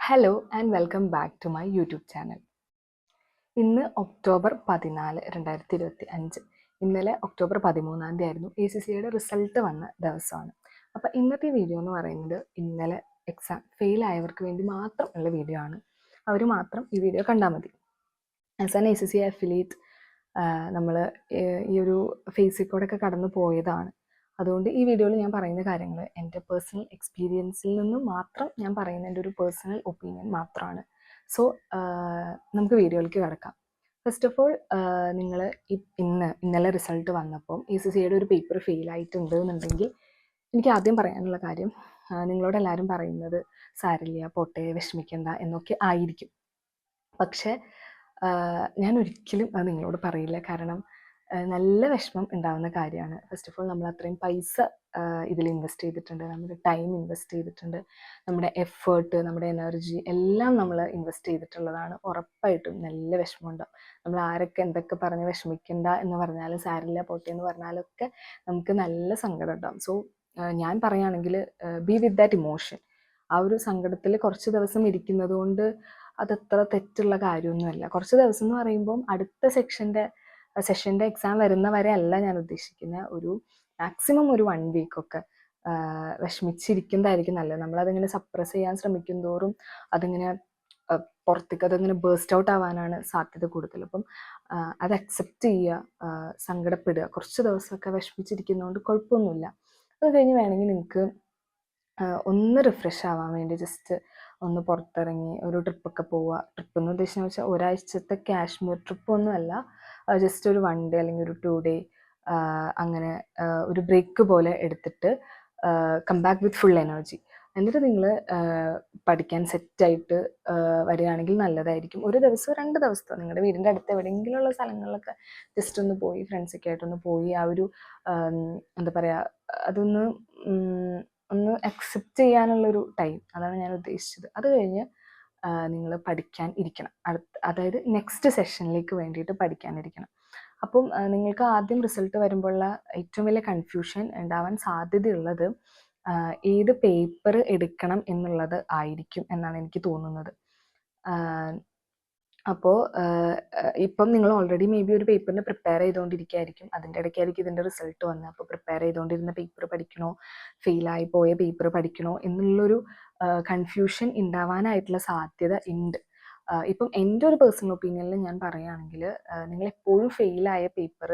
Hello and welcome back to my YouTube channel. ഇന്ന് October 14, 2025. ഇന്നലെ October 13 ആയിരുന്നു ACCA result വന്ന ദിവസമാണ്. അപ്പോൾ ഇന്നത്തെ വീഡിയോ എന്ന് പറയുന്നത് ഇന്നലെ എക്സാം ഫെയിൽ ആയവർക്ക് വേണ്ടി മാത്രം ഉള്ള വീഡിയോ ആണ്. അവർ മാത്രം ഈ വീഡിയോ കണ്ടാൽ മതി. ആസ് ആൻ ACCA അഫിലിയേറ്റ് നമ്മൾ ഈ ഒരു ഫേസിൽ കൂടെ ഒക്കെ കടന്നു പോയതാണ്. അതുകൊണ്ട് ഈ വീഡിയോയിൽ ഞാൻ പറയുന്ന കാര്യങ്ങൾ എൻ്റെ പേഴ്സണൽ എക്സ്പീരിയൻസിൽ നിന്ന് മാത്രം ഞാൻ പറയുന്ന എൻ്റെ ഒരു പേഴ്സണൽ ഒപ്പീനിയൻ മാത്രമാണ്. സോ നമുക്ക് വീഡിയോയിലേക്ക് കിടക്കാം. ഫസ്റ്റ് ഓഫ് ഓൾ, നിങ്ങൾ ഇന്നലെ റിസൾട്ട് വന്നപ്പോൾ ACCA ഒരു പേപ്പർ ഫെയിൽ ആയിട്ടുണ്ട് എന്നുണ്ടെങ്കിൽ എനിക്ക് ആദ്യം പറയാനുള്ള കാര്യം, നിങ്ങളോട് എല്ലാവരും പറയുന്നത് സാരില്ല, പോട്ടെ, വിഷമിക്കണ്ട എന്നൊക്കെ ആയിരിക്കും. പക്ഷേ ഞാൻ ഒരിക്കലും അത് നിങ്ങളോട് പറയില്ല. കാരണം നല്ല വിഷമം ഉണ്ടാകുന്ന കാര്യമാണ്. ഫസ്റ്റ് ഓഫ് ഓൾ, നമ്മൾ അത്രയും പൈസ ഇതിൽ ഇൻവെസ്റ്റ് ചെയ്തിട്ടുണ്ട്, നമ്മുടെ ടൈം ഇൻവെസ്റ്റ് ചെയ്തിട്ടുണ്ട്, നമ്മുടെ എഫേർട്ട്, നമ്മുടെ എനർജി എല്ലാം നമ്മൾ ഇൻവെസ്റ്റ് ചെയ്തിട്ടുള്ളതാണ്. ഉറപ്പായിട്ടും നല്ല വിഷമമുണ്ടാകും. നമ്മൾ ആരൊക്കെ എന്തൊക്കെ പറഞ്ഞ് വിഷമിക്കണ്ട എന്ന് പറഞ്ഞാലും, സാരില്ല പോട്ടെ എന്ന് പറഞ്ഞാലൊക്കെ നമുക്ക് നല്ല സങ്കടം ഉണ്ടാകും. സോ ഞാൻ പറയുകയാണെങ്കിൽ ബി വിത്ത് ദാറ്റ് ഇമോഷൻ. ആ ഒരു സങ്കടത്തിൽ കുറച്ച് ദിവസം ഇരിക്കുന്നത് കൊണ്ട് അതത്ര തെറ്റുള്ള കാര്യമൊന്നുമല്ല. കുറച്ച് ദിവസം എന്ന് പറയുമ്പം അടുത്ത സെഷൻ്റെ എക്സാം വരുന്ന വരെ അല്ല ഞാൻ ഉദ്ദേശിക്കുന്നത്. ഒരു മാക്സിമം ഒരു 1 വീക്കൊക്കെ വിഷമിച്ചിരിക്കുന്നതായിരിക്കും നല്ലത്. നമ്മളതിങ്ങനെ സപ്രസ് ചെയ്യാൻ ശ്രമിക്കും തോറും അതിങ്ങനെ പുറത്തേക്ക് അതിങ്ങനെ ബേസ്റ്റ് ഔട്ട് ആവാനാണ് സാധ്യത കൂടുതൽ. അപ്പം അത് അക്സെപ്റ്റ് ചെയ്യുക, സങ്കടപ്പെടുക. കുറച്ച് ദിവസമൊക്കെ വിഷമിച്ചിരിക്കുന്നതുകൊണ്ട് കുഴപ്പമൊന്നുമില്ല. അത് കഴിഞ്ഞ് വേണമെങ്കിൽ നിങ്ങൾക്ക് ഒന്ന് റിഫ്രഷ് ആവാൻ വേണ്ടി ജസ്റ്റ് ഒന്ന് പുറത്തിറങ്ങി ഒരു ട്രിപ്പൊക്കെ പോവുക. ട്രിപ്പ് എന്ന് ഉദ്ദേശിച്ചെന്ന് വെച്ചാൽ ഒരാഴ്ചത്തെ കാശ്മീർ ട്രിപ്പൊന്നുമല്ല, ജസ്റ്റ് ഒരു 1 ഡേ അല്ലെങ്കിൽ ഒരു 2 ഡേ അങ്ങനെ ഒരു ബ്രേക്ക് പോലെ എടുത്തിട്ട് come back with full energy. എന്നിട്ട് നിങ്ങൾ പഠിക്കാൻ സെറ്റായിട്ട് വരികയാണെങ്കിൽ നല്ലതായിരിക്കും. ഒരു ദിവസം 2 ദിവസത്തെ നിങ്ങളുടെ വീടിൻ്റെ അടുത്ത് എവിടെയെങ്കിലും ഉള്ള സ്ഥലങ്ങളിലൊക്കെ ജസ്റ്റ് ഒന്ന് പോയി ഫ്രണ്ട്സൊക്കെ ആയിട്ടൊന്ന് പോയി ആ ഒരു എന്താ പറയുക, അതൊന്ന് ഒന്ന് അക്സെപ്റ്റ് ചെയ്യാനുള്ളൊരു ടൈം, അതാണ് ഞാൻ ഉദ്ദേശിച്ചത്. അത് കഴിഞ്ഞ് നിങ്ങൾ പഠിക്കാൻ ഇരിക്കണം. അതായത് നെക്സ്റ്റ് സെഷനിലേക്ക് വേണ്ടിയിട്ട് പഠിക്കാനിരിക്കണം. അപ്പം നിങ്ങൾക്ക് ആദ്യം റിസൾട്ട് വരുമ്പോഴുള്ള ഏറ്റവും വലിയ കൺഫ്യൂഷൻ ഉണ്ടാവാൻ സാധ്യതയുള്ളത് ഏത് പേപ്പർ എടുക്കണം എന്നുള്ളത് ആയിരിക്കും എന്നാണ് എനിക്ക് തോന്നുന്നത്. അപ്പോൾ ഇപ്പം നിങ്ങൾ ഓൾറെഡി മേ ബി ഒരു പേപ്പറിന് പ്രിപ്പയർ ചെയ്തുകൊണ്ടിരിക്കുകയായിരിക്കും. അതിൻ്റെ ഇടയ്ക്കായിരിക്കും ഇതിൻ്റെ റിസൾട്ട് വന്നത്. അപ്പോൾ പ്രിപ്പയർ ചെയ്തുകൊണ്ടിരുന്ന പേപ്പർ പഠിക്കണോ, ഫെയിലായി പോയ പേപ്പർ പഠിക്കണോ എന്നുള്ളൊരു കൺഫ്യൂഷൻ ഉണ്ടാവാനായിട്ടുള്ള സാധ്യത ഉണ്ട്. ഇപ്പം എൻ്റെ ഒരു പേഴ്സണൽ ഒപ്പീനിയനിൽ ഞാൻ പറയുകയാണെങ്കിൽ, നിങ്ങളെപ്പോഴും ഫെയിലായ പേപ്പർ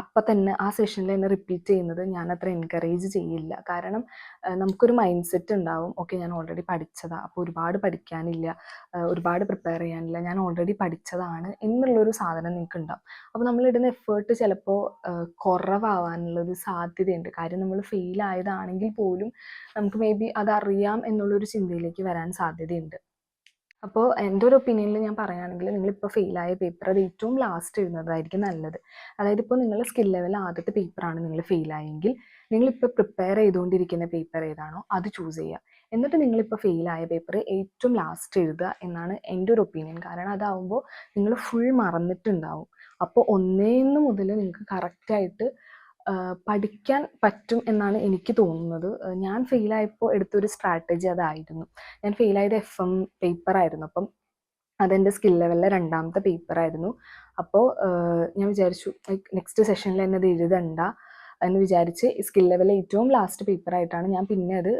അപ്പം തന്നെ ആ സെഷനിൽ തന്നെ റിപ്പീറ്റ് ചെയ്യുന്നത് ഞാൻ അത്ര എൻകറേജ് ചെയ്യില്ല. കാരണം നമുക്കൊരു മൈൻഡ് സെറ്റ് ഉണ്ടാവും, ഓക്കെ ഞാൻ ഓൾറെഡി പഠിച്ചതാണ്, അപ്പോൾ ഒരുപാട് പഠിക്കാനില്ല, ഒരുപാട് പ്രിപ്പയർ ചെയ്യാനില്ല, ഞാൻ ഓൾറെഡി പഠിച്ചതാണ് എന്നുള്ളൊരു സാധനം നിങ്ങൾക്ക് ഉണ്ടാവും. അപ്പോൾ നമ്മളിടുന്ന എഫേർട്ട് ചിലപ്പോൾ കുറവാവാനുള്ളൊരു സാധ്യതയുണ്ട്. കാര്യം നമ്മൾ ഫെയിൽ ആയതാണെങ്കിൽ പോലും നമുക്ക് മേ ബി അതറിയാം എന്നുള്ളൊരു ചിന്തയിലേക്ക് വരാൻ സാധ്യതയുണ്ട്. അപ്പോൾ എൻ്റെ ഒരു ഒപ്പീനിയനിൽ ഞാൻ പറയുകയാണെങ്കിൽ, നിങ്ങളിപ്പോൾ ഫെയിലായ പേപ്പർ അത് ഏറ്റവും ലാസ്റ്റ് എഴുതുന്നതായിരിക്കും നല്ലത്. അതായത് ഇപ്പോൾ നിങ്ങളുടെ സ്കിൽ ലെവൽ ആദ്യത്തെ പേപ്പറാണ് നിങ്ങൾ ഫെയിലായെങ്കിൽ, നിങ്ങളിപ്പോൾ പ്രിപ്പയർ ചെയ്തുകൊണ്ടിരിക്കുന്ന പേപ്പർ ഏതാണോ അത് ചൂസ് ചെയ്യുക. എന്നിട്ട് നിങ്ങളിപ്പോൾ ഫെയിലായ പേപ്പർ ഏറ്റവും ലാസ്റ്റ് എഴുതുക എന്നാണ് എൻ്റെ ഒരു ഒപ്പീനിയൻ. കാരണം അതാവുമ്പോൾ നിങ്ങൾ ഫുൾ മറന്നിട്ടുണ്ടാവും. അപ്പോൾ 1 മുതൽ നിങ്ങൾക്ക് കറക്റ്റായിട്ട് പഠിക്കാൻ പറ്റും എന്നാണ് എനിക്ക് തോന്നുന്നത്. ഞാൻ ഫെയിലായപ്പോൾ എടുത്തൊരു സ്ട്രാറ്റജി അതായിരുന്നു. ഞാൻ ഫെയിലായത് FM പേപ്പറായിരുന്നു. അപ്പം അതെൻ്റെ സ്കിൽ ലെവലിലെ 2ാമത്തെ പേപ്പറായിരുന്നു. അപ്പോൾ ഞാൻ വിചാരിച്ചു നെക്സ്റ്റ് സെഷനിൽ തന്നെ അത് എഴുതണ്ട എന്ന് വിചാരിച്ച് സ്കിൽ ലെവലിലെ ഏറ്റവും ലാസ്റ്റ് പേപ്പറായിട്ടാണ് ഞാൻ പിന്നെ അത്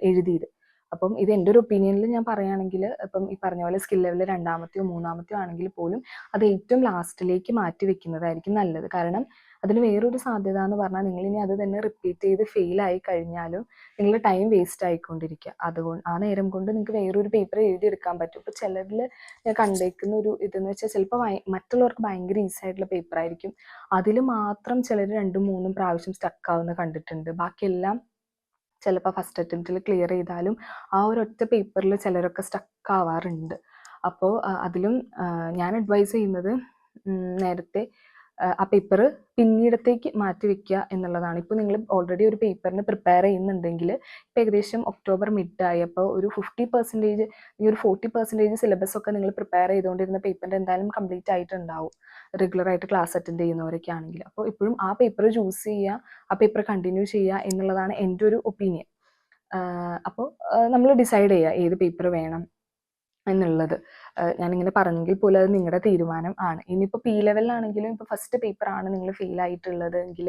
എഴുതിയത്. അപ്പം ഇത് എൻ്റെ ഒരു ഒപ്പീനിയനിൽ ഞാൻ പറയുകയാണെങ്കിൽ, ഇപ്പം ഈ പറഞ്ഞ പോലെ സ്കിൽ ലെവൽ 2ാമത്തെയോ 3ാമത്തെയോ ആണെങ്കിൽ പോലും അത് ഏറ്റവും ലാസ്റ്റിലേക്ക് മാറ്റി വെക്കുന്നതായിരിക്കും നല്ലത്. കാരണം അതിന് വേറൊരു സാധ്യത എന്ന് പറഞ്ഞാൽ, നിങ്ങളിനി അത് തന്നെ റിപ്പീറ്റ് ചെയ്ത് ഫെയിലായി കഴിഞ്ഞാലും നിങ്ങളുടെ ടൈം വേസ്റ്റ് ആയിക്കൊണ്ടിരിക്കുക. അതുകൊണ്ട് ആ നേരം കൊണ്ട് നിങ്ങൾക്ക് വേറൊരു പേപ്പർ എഴുതിയെടുക്കാൻ പറ്റും. ഇപ്പോൾ ചിലരിൽ ഞാൻ കണ്ടേക്കുന്ന ഒരു ഇതെന്ന് വെച്ചാൽ, ചിലപ്പോൾ മറ്റുള്ളവർക്ക് ഭയങ്കര ഈസി ആയിട്ടുള്ള പേപ്പറായിരിക്കും, അതിൽ മാത്രം ചിലർ 2ഉം 3ഉം പ്രാവശ്യം സ്റ്റക്ക് ആവുന്ന കണ്ടിട്ടുണ്ട്. ബാക്കിയെല്ലാം ചിലപ്പോൾ ഫസ്റ്റ് അറ്റംപ്റ്റിൽ ക്ലിയർ ചെയ്താലും ആ ഒരു ഒറ്റ പേപ്പറിൽ ചിലരൊക്കെ സ്റ്റക്ക് ആവാറുണ്ട്. അപ്പോൾ അതിലും ഞാൻ അഡ്വൈസ് ചെയ്യുന്നത് നേരത്തെ ആ പേപ്പർ പിന്നീടത്തേക്ക് മാറ്റി വെക്കുക എന്നുള്ളതാണ്. ഇപ്പോൾ നിങ്ങൾ ഓൾറെഡി ഒരു പേപ്പറിന് പ്രിപ്പയർ ചെയ്യുന്നുണ്ടെങ്കിൽ, ഇപ്പോൾ ഏകദേശം ഒക്ടോബർ മിഡായപ്പോൾ ഒരു 50% ഈ ഒരു 40% സിലബസ് ഒക്കെ നിങ്ങൾ പ്രിപ്പയർ ചെയ്തുകൊണ്ടിരുന്ന പേപ്പറിൻ്റെ എന്തായാലും കംപ്ലീറ്റ് ആയിട്ടുണ്ടാവും, റെഗുലറായിട്ട് ക്ലാസ് അറ്റൻഡ് ചെയ്യുന്നവരൊക്കെ ആണെങ്കിൽ. അപ്പോൾ ഇപ്പോഴും ആ പേപ്പർ ചൂസ് ചെയ്യുക, ആ പേപ്പർ കണ്ടിന്യൂ ചെയ്യുക എന്നുള്ളതാണ് എൻ്റെ ഒരു ഒപ്പീനിയൻ. അപ്പോൾ നമ്മൾ ഡിസൈഡ് ചെയ്യുക ഏത് പേപ്പർ വേണം എന്നുള്ളത്. ഞാനിങ്ങനെ പറഞ്ഞെങ്കിൽ പോലും അത് നിങ്ങളുടെ തീരുമാനം ആണ്. ഇനിയിപ്പോൾ പി ലെവലിലാണെങ്കിലും ഇപ്പോൾ ഫസ്റ്റ് പേപ്പറാണ് നിങ്ങൾ ഫെയിൽ ആയിട്ടുള്ളത് എങ്കിൽ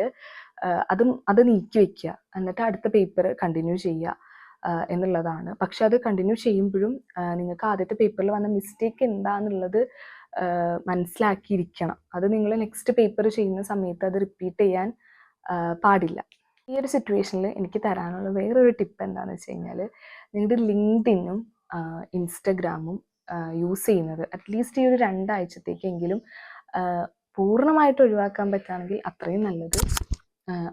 അത് നീക്കി വെക്കുക, എന്നിട്ട് അടുത്ത പേപ്പർ കണ്ടിന്യൂ ചെയ്യുക എന്നുള്ളതാണ്. പക്ഷെ അത് കണ്ടിന്യൂ ചെയ്യുമ്പോഴും നിങ്ങൾക്ക് ആദ്യത്തെ പേപ്പറിൽ വന്ന മിസ്റ്റേക്ക് എന്താണെന്നുള്ളത് മനസ്സിലാക്കിയിരിക്കണം. അത് നിങ്ങൾ നെക്സ്റ്റ് പേപ്പർ ചെയ്യുന്ന സമയത്ത് അത് റിപ്പീറ്റ് ചെയ്യാൻ പാടില്ല. ഈ ഒരു സിറ്റുവേഷനിൽ എനിക്ക് തരാനുള്ള വേറൊരു ടിപ്പ് എന്താണെന്ന് വെച്ച് കഴിഞ്ഞാൽ, നിങ്ങളുടെ ലിങ്ക്ഡിനും ഇൻസ്റ്റഗ്രാമും യൂസ് ചെയ്യുന്നത് അറ്റ്ലീസ്റ്റ് ഈ ഒരു 2 ആഴ്ചത്തേക്കെങ്കിലും പൂർണ്ണമായിട്ട് ഒഴിവാക്കാൻ പറ്റുകയാണെങ്കിൽ അത്രയും നല്ലത്.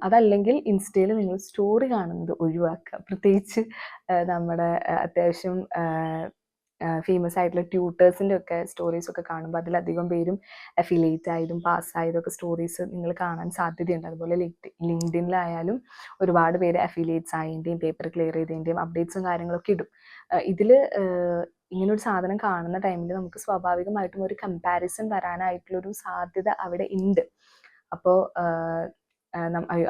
അതല്ലെങ്കിൽ ഇൻസ്റ്റയിൽ നിങ്ങൾ സ്റ്റോറി കാണുന്നത് ഒഴിവാക്കുക. പ്രത്യേകിച്ച് നമ്മുടെ അത്യാവശ്യം ഫേമസ് ആയിട്ടുള്ള ട്യൂട്ടേഴ്സിൻ്റെ ഒക്കെ സ്റ്റോറീസ് ഒക്കെ കാണുമ്പോൾ അതിലധികം പേരും അഫിലിയേറ്റ് ആയതും പാസ്സായതൊക്കെ സ്റ്റോറീസ് നിങ്ങൾ കാണാൻ സാധ്യതയുണ്ട്. അതുപോലെ ലിങ്ക്ഡിനിലായാലും ഒരുപാട് പേര് അഫിലിയേറ്റ്സ് ആയതിൻ്റെയും പേപ്പർ ക്ലിയർ ചെയ്തതിൻ്റെയും അപ്ഡേറ്റ്സും കാര്യങ്ങളൊക്കെ ഇടും. ഇതിൽ ഇങ്ങനൊരു സാധനം കാണുന്ന ടൈമിൽ നമുക്ക് സ്വാഭാവികമായിട്ടും ഒരു കമ്പാരിസൺ വരാനായിട്ടുള്ളൊരു സാധ്യത അവിടെ ഉണ്ട്. അപ്പോൾ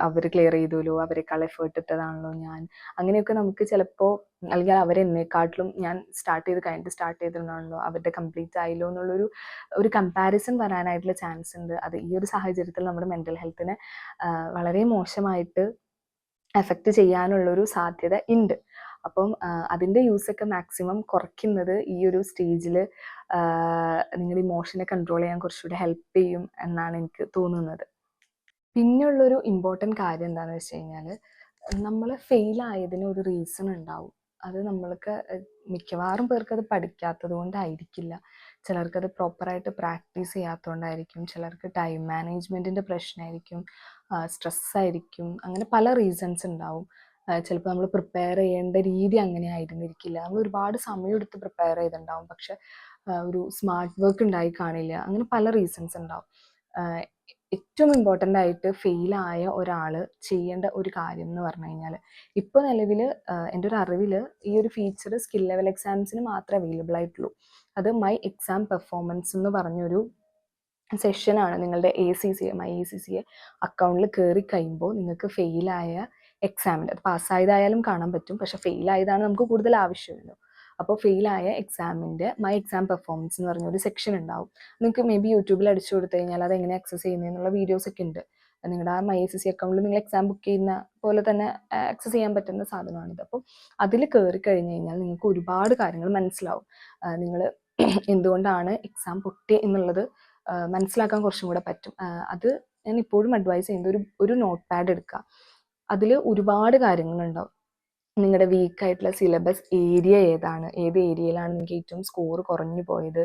അവർ ക്ലിയർ ചെയ്തല്ലോ, അവരെക്കാൾ എഫേർട്ട് ഇട്ടതാണല്ലോ ഞാൻ, അങ്ങനെയൊക്കെ നമുക്ക് ചിലപ്പോൾ, അല്ലെങ്കിൽ അവരെന്നെക്കാട്ടിലും ഞാൻ സ്റ്റാർട്ട് ചെയ്തിട്ടുണ്ടാണല്ലോ, അവരുടെ കംപ്ലീറ്റ് ആയല്ലോ എന്നുള്ളൊരു കമ്പാരിസൺ വരാനായിട്ടുള്ള ചാൻസ് ഉണ്ട്. അത് ഈ ഒരു സാഹചര്യത്തിൽ നമ്മുടെ മെൻ്റൽ ഹെൽത്തിനെ വളരെ മോശമായിട്ട് എഫക്റ്റ് ചെയ്യാനുള്ളൊരു സാധ്യത ഉണ്ട്. അപ്പം അതിൻ്റെ യൂസൊക്കെ മാക്സിമം കുറയ്ക്കുന്നത് ഈ ഒരു സ്റ്റേജിൽ നിങ്ങളുടെ ഇമോഷനെ കൺട്രോൾ ചെയ്യാൻ കുറച്ചുകൂടി ഹെൽപ്പ് ചെയ്യും എന്നാണ് എനിക്ക് തോന്നുന്നത്. പിന്നെയുള്ളൊരു ഇമ്പോർട്ടൻറ്റ് കാര്യം എന്താണെന്ന് വെച്ച് കഴിഞ്ഞാൽ, നമ്മൾ ഫെയിലായതിന് ഒരു റീസൺ ഉണ്ടാവും. അത് നമ്മൾക്ക് മിക്കവാറും പേർക്ക് അത് പഠിക്കാത്തത് കൊണ്ടായിരിക്കില്ല, ചിലർക്കത് പ്രോപ്പറായിട്ട് പ്രാക്ടീസ് ചെയ്യാത്തതുകൊണ്ടായിരിക്കും, ചിലർക്ക് ടൈം മാനേജ്മെൻറ്റിൻ്റെ പ്രശ്നമായിരിക്കും, സ്ട്രെസ്സായിരിക്കും, അങ്ങനെ പല റീസൺസ് ഉണ്ടാവും. ചിലപ്പോൾ നമ്മൾ പ്രിപ്പയർ ചെയ്യേണ്ട രീതി അങ്ങനെ ആയിരുന്നിരിക്കില്ല, നമ്മൾ ഒരുപാട് സമയം എടുത്ത് പ്രിപ്പയർ ചെയ്തിട്ടുണ്ടാവും, പക്ഷെ ഒരു സ്മാർട്ട് വർക്ക് ഉണ്ടായി കാണില്ല, അങ്ങനെ പല റീസൺസ് ഉണ്ടാവും. ഏറ്റവും ഇമ്പോർട്ടൻ്റ് ആയിട്ട് ഫെയിലായ ഒരാൾ ചെയ്യേണ്ട ഒരു കാര്യം എന്ന് പറഞ്ഞു കഴിഞ്ഞാൽ, ഇപ്പോൾ നിലവിൽ എൻ്റെ ഒരു അറിവിൽ ഈ ഒരു ഫീച്ചർ സ്കിൽ ലെവൽ എക്സാംസിന് മാത്രമേ അവൈലബിൾ ആയിട്ടുള്ളൂ. അത് മൈ എക്സാം പെർഫോമൻസ് എന്ന് പറഞ്ഞൊരു സെഷനാണ്. നിങ്ങളുടെ മൈ ACCA അക്കൗണ്ടിൽ കയറി കഴിയുമ്പോൾ നിങ്ങൾക്ക് ഫെയിലായ എക്സാമിൻ്റെ, അത് പാസ്സായതായാലും കാണാൻ പറ്റും, പക്ഷെ ഫെയിലായതാണ് നമുക്ക് കൂടുതൽ ആവശ്യമുള്ളൂ. അപ്പോൾ ഫെയിലായ എക്സാമിൻ്റെ മൈ എക്സാം പെർഫോമൻസ് എന്ന് പറഞ്ഞൊരു സെക്ഷൻ ഉണ്ടാവും. നിങ്ങൾക്ക് മേ ബി യൂട്യൂബിൽ അടിച്ചു കൊടുത്തു കഴിഞ്ഞാൽ അത് എങ്ങനെ ആക്സസ് ചെയ്യുന്നതെന്നുള്ള വീഡിയോസ് ഒക്കെ ഉണ്ട്. നിങ്ങളുടെ ആ മൈ ACCA അക്കൗണ്ടിൽ നിങ്ങൾ എക്സാം ബുക്ക് ചെയ്യുന്ന പോലെ തന്നെ ആക്സസ് ചെയ്യാൻ പറ്റുന്ന സാധനമാണിത്. അപ്പോൾ അതിൽ കയറി കഴിഞ്ഞ് കഴിഞ്ഞാൽ നിങ്ങൾക്ക് ഒരുപാട് കാര്യങ്ങൾ മനസ്സിലാവും. നിങ്ങൾ എന്തുകൊണ്ടാണ് എക്സാം പൊട്ടി എന്നുള്ളത് മനസ്സിലാക്കാൻ കുറച്ചും കൂടെ പറ്റും. അത് ഞാൻ ഇപ്പോഴും അഡ്വൈസ് ചെയ്യുന്നത് ഒരു നോട്ട് പാഡ് എടുക്കുക. അതിൽ ഒരുപാട് കാര്യങ്ങളുണ്ടാവും. നിങ്ങളുടെ വീക്കായിട്ടുള്ള സിലബസ് ഏരിയ ഏതാണ്, ഏത് ഏരിയയിലാണ് നിങ്ങൾക്ക് ഏറ്റവും സ്കോർ കുറഞ്ഞു പോയത്.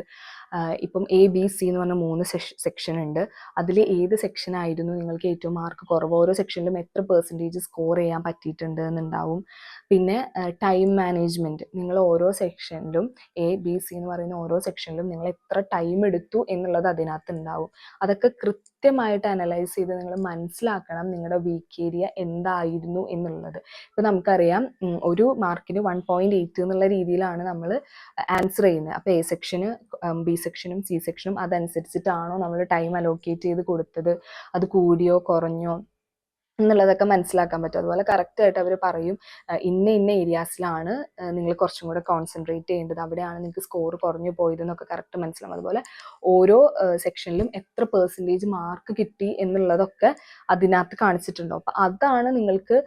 ഇപ്പം ABC എന്ന് പറഞ്ഞ 3 സെക്ഷൻ ഉണ്ട്. അതിൽ ഏത് സെക്ഷനായിരുന്നു നിങ്ങൾക്ക് ഏറ്റവും മാർക്ക് കുറവ്, ഓരോ സെക്ഷനിലും എത്ര % സ്കോർ ചെയ്യാൻ പറ്റിയിട്ടുണ്ട് എന്നുണ്ടാവും. പിന്നെ ടൈം മാനേജ്മെൻറ്റ്, നിങ്ങൾ ഓരോ സെക്ഷനിലും ABC എന്ന് പറയുന്ന ഓരോ സെക്ഷനിലും നിങ്ങൾ എത്ര ടൈം എടുത്തു എന്നുള്ളത് അതിനകത്ത് ഉണ്ടാവും. അതൊക്കെ കൃത്യമായിട്ട് അനലൈസ് ചെയ്ത് നിങ്ങൾ മനസ്സിലാക്കണം നിങ്ങളുടെ വീക്ക് ഏരിയ എന്തായിരുന്നു എന്നുള്ളത്. ഇപ്പം നമുക്കറിയാം ഒരു മാർക്കിന് 1.8 എന്നുള്ള രീതിയിലാണ് നമ്മൾ ആൻസർ ചെയ്യുന്നത്. അപ്പോൾ A സെക്ഷന് B സെക്ഷനും C സെക്ഷനും അതനുസരിച്ചിട്ടാണോ നമ്മൾ ടൈം അലോക്കേറ്റ് ചെയ്ത് കൊടുത്തത്, അത് കൂടിയോ കുറഞ്ഞോ എന്നുള്ളതൊക്കെ മനസ്സിലാക്കാൻ പറ്റും. അതുപോലെ കറക്റ്റായിട്ട് അവർ പറയും ഇന്ന ഏരിയാസിലാണ് നിങ്ങൾ കുറച്ചും കൂടെ കോൺസെൻട്രേറ്റ് ചെയ്യേണ്ടത്, അവിടെയാണ് നിങ്ങൾക്ക് സ്കോർ കുറഞ്ഞു പോയതെന്നൊക്കെ കറക്റ്റ് മനസ്സിലാവും. അതുപോലെ ഓരോ സെക്ഷനിലും എത്ര % മാർക്ക് കിട്ടി എന്നുള്ളതൊക്കെ അതിനകത്ത് കാണിച്ചിട്ടുണ്ടാവും. അപ്പം അതാണ് നിങ്ങൾക്ക്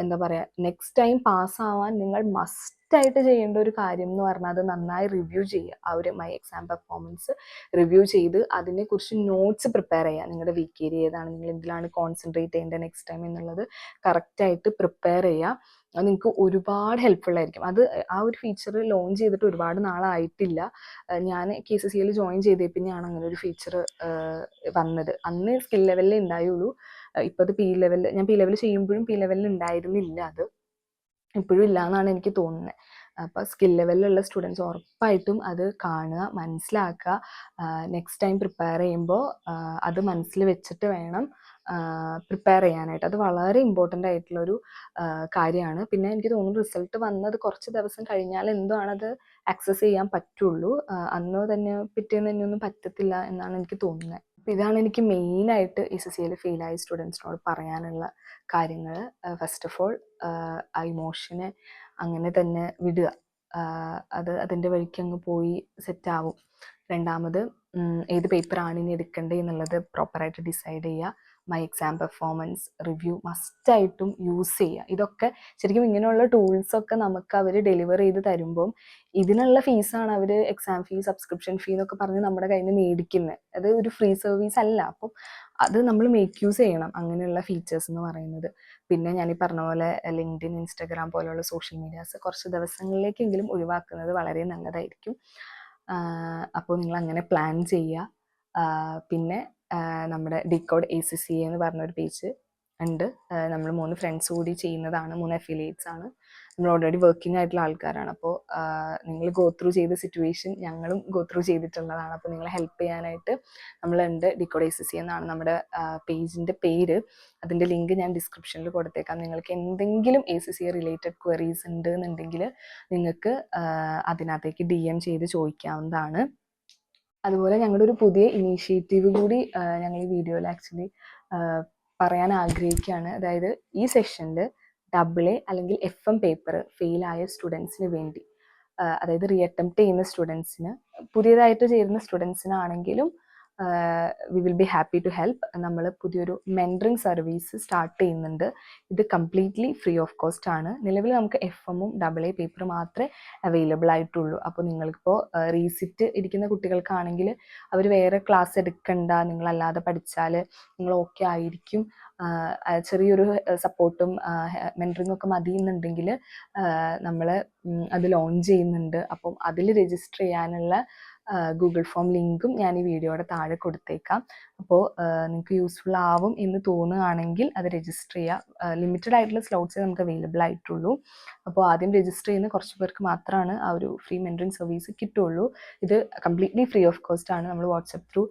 എന്താ പറയുക, നെക്സ്റ്റ് ടൈം പാസ്സാവാൻ നിങ്ങൾ മസ്റ്റായിട്ട് ചെയ്യേണ്ട ഒരു കാര്യം എന്ന് പറഞ്ഞാൽ അത് നന്നായി റിവ്യൂ ചെയ്യുക. ആ ഒരു മൈ എക്സാം പെർഫോമൻസ് റിവ്യൂ ചെയ്ത് അതിനെക്കുറിച്ച് നോട്ട്സ് പ്രിപ്പയർ ചെയ്യുക. നിങ്ങളുടെ വീക്ക് ഏരിയ ഏതാണ്, നിങ്ങൾ എന്തിലാണ് കോൺസെൻട്രേറ്റ് ചെയ്യേണ്ടത് നെക്സ്റ്റ് ടൈം എന്നുള്ളത് കറക്റ്റായിട്ട് പ്രിപ്പയർ ചെയ്യുക. അത് നിങ്ങൾക്ക് ഒരുപാട് ഹെൽപ്ഫുൾ ആയിരിക്കും. അത് ആ ഒരു ഫീച്ചർ ലോഞ്ച് ചെയ്തിട്ട് ഒരുപാട് നാളായിട്ടില്ല. ഞാൻ KCCയിൽ ജോയിൻ ചെയ്തേ പിന്നെയാണ് അങ്ങനെ ഒരു ഫീച്ചർ വന്നത്. അന്ന് സ്കിൽ ലെവലിലേ ഉണ്ടായുള്ളൂ. ഇപ്പോൾ അത് ഞാൻ P ലെവൽ ചെയ്യുമ്പോഴും P ലെവലിൽ ഉണ്ടായിരുന്നില്ല. അത് ഇപ്പോഴും ഇല്ല എന്നാണ് എനിക്ക് തോന്നുന്നത്. അപ്പോൾ സ്കിൽ ലെവലിലുള്ള സ്റ്റുഡൻസ് ഉറപ്പായിട്ടും അത് കാണുക, മനസ്സിലാക്കുക. നെക്സ്റ്റ് ടൈം പ്രിപ്പയർ ചെയ്യുമ്പോൾ അത് മനസ്സിൽ വെച്ചിട്ട് വേണം പ്രിപ്പയർ ചെയ്യാനായിട്ട്. അത് വളരെ ഇമ്പോർട്ടൻ്റ് ആയിട്ടുള്ളൊരു കാര്യമാണ്. പിന്നെ എനിക്ക് തോന്നുന്നു റിസൾട്ട് വന്നത് കുറച്ച് ദിവസം കഴിഞ്ഞാൽ എന്തോ ആണത് ആക്സസ് ചെയ്യാൻ പറ്റുള്ളൂ. അന്നോ തന്നെ പിറ്റേന്ന് തന്നെ ഒന്നും പറ്റത്തില്ല എന്നാണ് എനിക്ക് തോന്നുന്നത്. അപ്പോൾ ഇതാണ് എനിക്ക് മെയിനായിട്ട് SSCയിൽ ഫെയിലായ സ്റ്റുഡൻസിനോട് പറയാനുള്ള കാര്യങ്ങൾ. ഫസ്റ്റ് ഓഫ് ഓൾ ആ ഇമോഷനെ അങ്ങനെ തന്നെ വിടുക. അത് അതിൻ്റെ വഴിക്ക് അങ്ങ് പോയി സെറ്റാവും. രണ്ടാമത് ഏത് പേപ്പറാണ് ഇനി എടുക്കേണ്ടത് എന്നുള്ളത് പ്രോപ്പറായിട്ട് ഡിസൈഡ് ചെയ്യുക. മൈ എക്സാം പെർഫോമൻസ് റിവ്യൂ മസ്റ്റായിട്ടും യൂസ് ചെയ്യുക. ഇതൊക്കെ ശരിക്കും ഇങ്ങനെയുള്ള ടൂൾസൊക്കെ നമുക്ക് അവർ ഡെലിവർ ചെയ്ത് തരുമ്പം ഇതിനുള്ള ഫീസാണ് അവർ എക്സാം ഫീ, സബ്സ്ക്രിപ്ഷൻ ഫീ എന്നൊക്കെ പറഞ്ഞ് നമ്മുടെ കയ്യിൽ നിന്ന് മേടിക്കുന്നത്. അത് ഒരു ഫ്രീ സർവീസ് അല്ല. അപ്പം അത് നമ്മൾ മേക്ക് യൂസ് ചെയ്യണം, അങ്ങനെയുള്ള ഫീച്ചേഴ്സ് എന്ന് പറയുന്നത്. പിന്നെ ഞാൻ ഈ പറഞ്ഞ പോലെ ലിങ്ക്ഡിൻ, ഇൻസ്റ്റാഗ്രാം പോലെയുള്ള സോഷ്യൽ മീഡിയാസ് കുറച്ച് ദിവസങ്ങളിലേക്കെങ്കിലും ഒഴിവാക്കുന്നത് വളരെ നല്ലതായിരിക്കും. അപ്പോൾ നിങ്ങൾ അങ്ങനെ പ്ലാൻ ചെയ്യുക. പിന്നെ നമ്മുടെ ഡിക്കോഡ് ACCA എന്ന് പറഞ്ഞൊരു പേജ് ഉണ്ട്. നമ്മൾ 3 ഫ്രണ്ട്സ് കൂടി ചെയ്യുന്നതാണ്, 3 അഫിലിയേറ്റ്സ് ആണ്. നമ്മൾ ഓൾറെഡി വർക്കിംഗ് ആയിട്ടുള്ള ആൾക്കാരാണ്. അപ്പോൾ നിങ്ങൾ ഗോ ത്രൂ ചെയ്ത സിറ്റുവേഷൻ ഞങ്ങളും ഗോ ത്രൂ ചെയ്തിട്ടുള്ളതാണ്. അപ്പോൾ നിങ്ങളെ ഹെൽപ്പ് ചെയ്യാനായിട്ട് നമ്മളുണ്ട്. ഡിക്കോഡ് ACCA എന്നാണ് നമ്മുടെ പേജിൻ്റെ പേര്. അതിൻ്റെ ലിങ്ക് ഞാൻ ഡിസ്ക്രിപ്ഷനിൽ കൊടുത്തേക്കാം. നിങ്ങൾക്ക് എന്തെങ്കിലും ACCA റിലേറ്റഡ് ക്വയറീസ് ഉണ്ട് എന്നുണ്ടെങ്കിൽ നിങ്ങൾക്ക് അതിനകത്തേക്ക് DM ചെയ്ത് ചോദിക്കാവുന്നതാണ്. അതുപോലെ ഞങ്ങളുടെ ഒരു പുതിയ ഇനീഷ്യേറ്റീവ് കൂടി ഞങ്ങൾ ഈ വീഡിയോയിൽ ആക്ച്വലി പറയാൻ ആഗ്രഹിക്കുകയാണ്. അതായത് ഈ സെഷനിൽ AA അല്ലെങ്കിൽ FM പേപ്പർ ഫെയിലായ സ്റ്റുഡൻസിന് വേണ്ടി, അതായത് റീ അറ്റംപ്റ്റ് ചെയ്യുന്ന സ്റ്റുഡൻസിന്, പുതിയതായിട്ട് ചേരുന്ന സ്റ്റുഡൻസിനാണെങ്കിലും we will be happy to help. നമ്മൾ പുതിയൊരു മെൻറ്ററിങ് സർവീസ് സ്റ്റാർട്ട് ചെയ്യുന്നുണ്ട്. ഇത് കംപ്ലീറ്റ്ലി ഫ്രീ ഓഫ് കോസ്റ്റ് ആണ്. നിലവിൽ നമുക്ക് FMഉം AA പേപ്പർ മാത്രമേ അവൈലബിൾ ആയിട്ടുള്ളൂ. അപ്പോൾ നിങ്ങൾക്കിപ്പോൾ റീസിറ്റ് ഇരിക്കുന്ന കുട്ടികൾക്കാണെങ്കിൽ അവർ വേറെ ക്ലാസ് എടുക്കണ്ട, നിങ്ങളല്ലാതെ പഠിച്ചാൽ നിങ്ങൾ ഓക്കെ ആയിരിക്കും, ചെറിയൊരു സപ്പോർട്ടും മെൻറ്ററിങ്ങും ഒക്കെ മതി എന്നുണ്ടെങ്കിൽ നമ്മൾ അത് ലോഞ്ച് ചെയ്യുന്നുണ്ട്. അപ്പം അതിൽ രജിസ്റ്റർ ചെയ്യാനുള്ള ഗൂഗിൾ ഫോം ലിങ്കും ഞാൻ ഈ വീഡിയോയുടെ താഴെ കൊടുത്തേക്കാം. അപ്പോൾ നിങ്ങൾക്ക് യൂസ്ഫുൾ ആവും എന്ന് തോന്നുകയാണെങ്കിൽ അത് രജിസ്റ്റർ ചെയ്യുക. ലിമിറ്റഡ് ആയിട്ടുള്ള സ്ലോട്ട്സേ നമുക്ക് അവൈലബിൾ ആയിട്ടുള്ളൂ. അപ്പോൾ ആദ്യം രജിസ്റ്റർ ചെയ്യുന്ന കുറച്ച് പേർക്ക് മാത്രമാണ് ആ ഒരു ഫ്രീ മെൻറ്ററിങ് സർവീസ് കിട്ടുള്ളൂ. ഇത് കംപ്ലീറ്റ്ലി ഫ്രീ ഓഫ് കോസ്റ്റ് ആണ്. നമ്മൾ WhatsApp through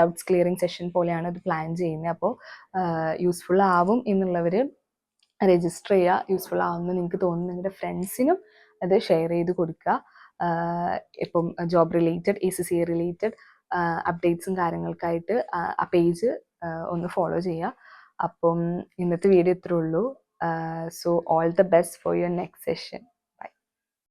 doubts clearing session പോലെയാണ് ഇത് പ്ലാൻ ചെയ്യുന്നത്. അപ്പോൾ യൂസ്ഫുൾ ആവും എന്നുള്ളവർ രജിസ്റ്റർ ചെയ്യുക. യൂസ്ഫുൾ ആവുമെന്ന് നിങ്ങൾക്ക് തോന്നുന്നു നിങ്ങളുടെ ഫ്രണ്ട്സിനും അത് ഷെയർ ചെയ്ത് കൊടുക്കുക. ഇപ്പം ജോബ് റിലേറ്റഡ്, ACCA റിലേറ്റഡ് അപ്ഡേറ്റ്സും കാര്യങ്ങൾക്കായിട്ട് ആ പേജ് ഒന്ന് ഫോളോ ചെയ്യുക. അപ്പം ഇന്നത്തെ വീഡിയോ ഇത്രേ ഉള്ളൂ. So all the best for your next session.